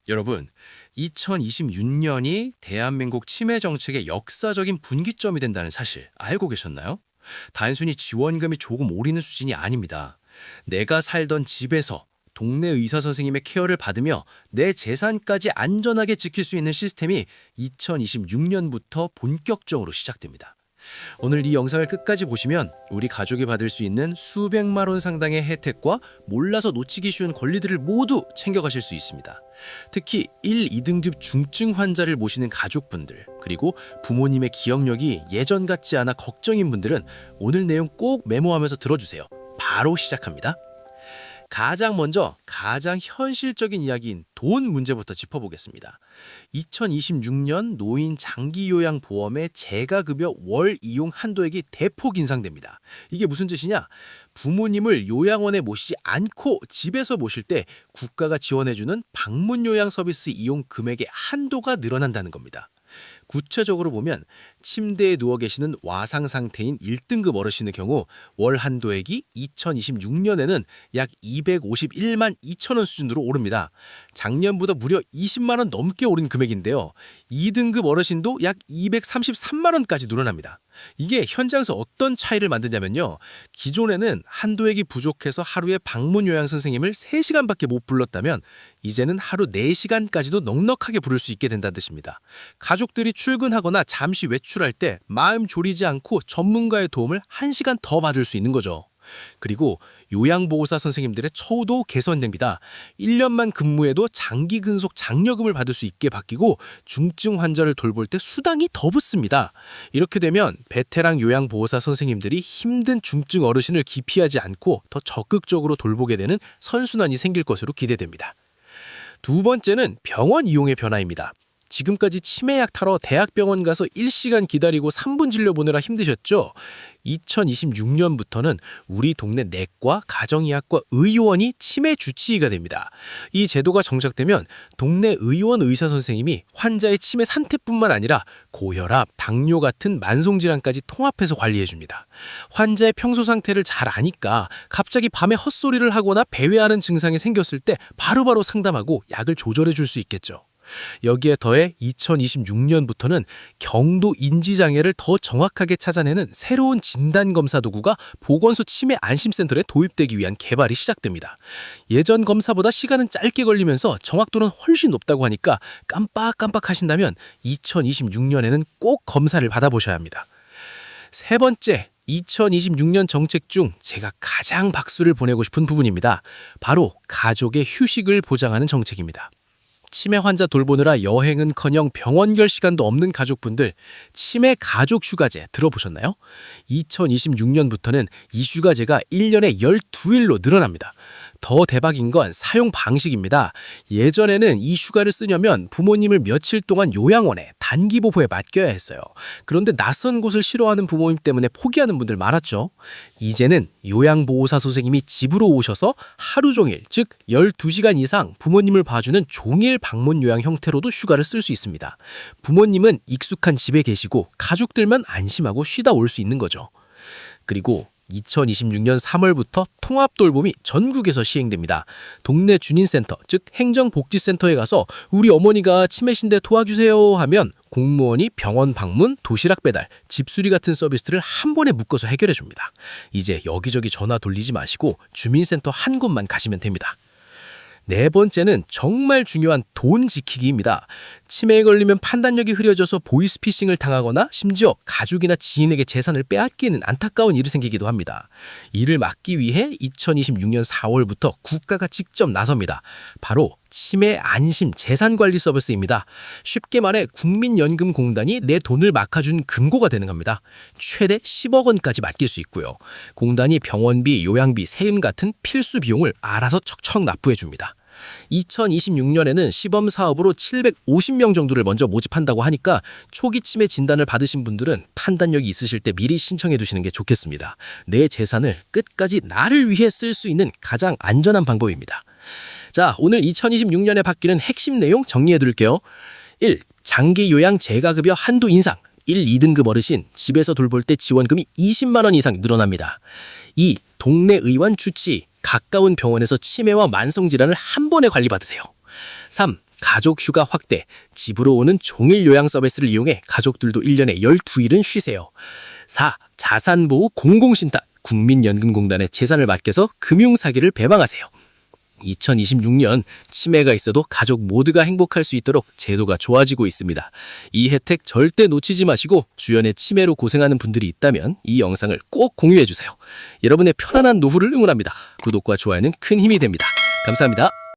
여러분, 2026년이 대한민국 치매 정책의 역사적인 분기점이 된다는 사실 알고 계셨나요? 단순히 지원금이 조금 오르는 수준이 아닙니다. 내가 살던 집에서 동네 의사 선생님의 케어를 받으며 내 재산까지 안전하게 지킬 수 있는 시스템이 2026년부터 본격적으로 시작됩니다. 오늘 이 영상을 끝까지 보시면 우리 가족이 받을 수 있는 수백만 원 상당의 혜택과 몰라서 놓치기 쉬운 권리들을 모두 챙겨가실 수 있습니다. 특히 1, 2등급 중증 환자를 모시는 가족분들, 그리고 부모님의 기억력이 예전 같지 않아 걱정인 분들은 오늘 내용 꼭 메모하면서 들어주세요. 바로 시작합니다. 가장 먼저 가장 현실적인 이야기인 돈 문제부터 짚어보겠습니다. 2026년 노인 장기요양보험의 재가급여 월 이용 한도액이 대폭 인상됩니다. 이게 무슨 뜻이냐? 부모님을 요양원에 모시지 않고 집에서 모실 때 국가가 지원해주는 방문요양 서비스 이용 금액의 한도가 늘어난다는 겁니다. 구체적으로 보면 침대에 누워 계시는 와상 상태인 1등급 어르신의 경우 월 한도액이 2026년에는 약 251만 2천 원 수준으로 오릅니다. 작년보다 무려 20만 원 넘게 오른 금액인데요. 2등급 어르신도 약 233만 원까지 늘어납니다. 이게 현장에서 어떤 차이를 만드냐면요. 기존에는 한도액이 부족해서 하루에 방문 요양 선생님을 3시간밖에 못 불렀다면 이제는 하루 4시간까지도 넉넉하게 부를 수 있게 된다는 뜻입니다. 가족들이 출근하거나 잠시 외출할 때 마음 졸이지 않고 전문가의 도움을 1시간 더 받을 수 있는 거죠. 그리고 요양보호사 선생님들의 처우도 개선됩니다. 1년만 근무해도 장기 근속 장려금을 받을 수 있게 바뀌고 중증 환자를 돌볼 때 수당이 더 붙습니다. 이렇게 되면 베테랑 요양보호사 선생님들이 힘든 중증 어르신을 기피하지 않고 더 적극적으로 돌보게 되는 선순환이 생길 것으로 기대됩니다. 두 번째는 병원 이용의 변화입니다. 지금까지 치매약 타러 대학병원 가서 1시간 기다리고 3분 진료 보느라 힘드셨죠? 2026년부터는 우리 동네 내과, 가정의학과 의원이 치매 주치의가 됩니다. 이 제도가 정착되면 동네 의원 의사 선생님이 환자의 치매 상태뿐만 아니라 고혈압, 당뇨 같은 만성질환까지 통합해서 관리해줍니다. 환자의 평소 상태를 잘 아니까 갑자기 밤에 헛소리를 하거나 배회하는 증상이 생겼을 때 바로바로 상담하고 약을 조절해 줄 수 있겠죠. 여기에 더해 2026년부터는 경도 인지장애를 더 정확하게 찾아내는 새로운 진단검사 도구가 보건소 치매 안심센터에 도입되기 위한 개발이 시작됩니다. 예전 검사보다 시간은 짧게 걸리면서 정확도는 훨씬 높다고 하니까 깜빡깜빡 하신다면 2026년에는 꼭 검사를 받아보셔야 합니다. 세 번째, 2026년 정책 중 제가 가장 박수를 보내고 싶은 부분입니다. 바로 가족의 휴식을 보장하는 정책입니다. 치매 환자 돌보느라 여행은커녕 병원 갈 시간도 없는 가족분들, 치매 가족 휴가제 들어보셨나요? 2026년부터는 이 휴가제가 1년에 12일로 늘어납니다. 더 대박인 건 사용 방식입니다. 예전에는 이 휴가를 쓰려면 부모님을 며칠 동안 요양원에 단기 보호에 맡겨야 했어요. 그런데 낯선 곳을 싫어하는 부모님 때문에 포기하는 분들 많았죠. 이제는 요양보호사 선생님이 집으로 오셔서 하루 종일, 즉 12시간 이상 부모님을 봐주는 종일 방문 요양 형태로도 휴가를 쓸 수 있습니다. 부모님은 익숙한 집에 계시고 가족들만 안심하고 쉬다 올 수 있는 거죠. 그리고 2026년 3월부터 통합돌봄이 전국에서 시행됩니다. 동네 주민센터, 즉 행정복지센터에 가서 우리 어머니가 치매신데 도와주세요 하면 공무원이 병원 방문, 도시락 배달, 집수리 같은 서비스를 한 번에 묶어서 해결해 줍니다. 이제 여기저기 전화 돌리지 마시고 주민센터 한 곳만 가시면 됩니다. 네 번째는 정말 중요한 돈 지키기입니다. 치매에 걸리면 판단력이 흐려져서 보이스피싱을 당하거나 심지어 가족이나 지인에게 재산을 빼앗기는 안타까운 일이 생기기도 합니다. 이를 막기 위해 2026년 4월부터 국가가 직접 나섭니다. 바로 치매 안심 재산관리 서비스입니다. 쉽게 말해 국민연금공단이 내 돈을 맡아준 금고가 되는 겁니다. 최대 10억 원까지 맡길 수 있고요. 공단이 병원비, 요양비, 세금 같은 필수 비용을 알아서 척척 납부해 줍니다. 2026년에는 시범 사업으로 750명 정도를 먼저 모집한다고 하니까 초기 치매 진단을 받으신 분들은 판단력이 있으실 때 미리 신청해 두시는 게 좋겠습니다. 내 재산을 끝까지 나를 위해 쓸 수 있는 가장 안전한 방법입니다. 자, 오늘 2026년에 바뀌는 핵심 내용 정리해 드릴게요. 1. 장기 요양 재가급여 한도 인상. 1, 2등급 어르신 집에서 돌볼 때 지원금이 20만 원 이상 늘어납니다. 2. 동네 의원 주치. 가까운 병원에서 치매와 만성질환을 한 번에 관리받으세요. 3. 가족 휴가 확대, 집으로 오는 종일 요양 서비스를 이용해 가족들도 1년에 12일은 쉬세요. 4. 자산보호 공공신탁, 국민연금공단에 재산을 맡겨서 금융사기를 배방하세요. 2026년 치매가 있어도 가족 모두가 행복할 수 있도록 제도가 좋아지고 있습니다. 이 혜택 절대 놓치지 마시고 주변에 치매로 고생하는 분들이 있다면 이 영상을 꼭 공유해주세요. 여러분의 편안한 노후를 응원합니다. 구독과 좋아요는 큰 힘이 됩니다. 감사합니다.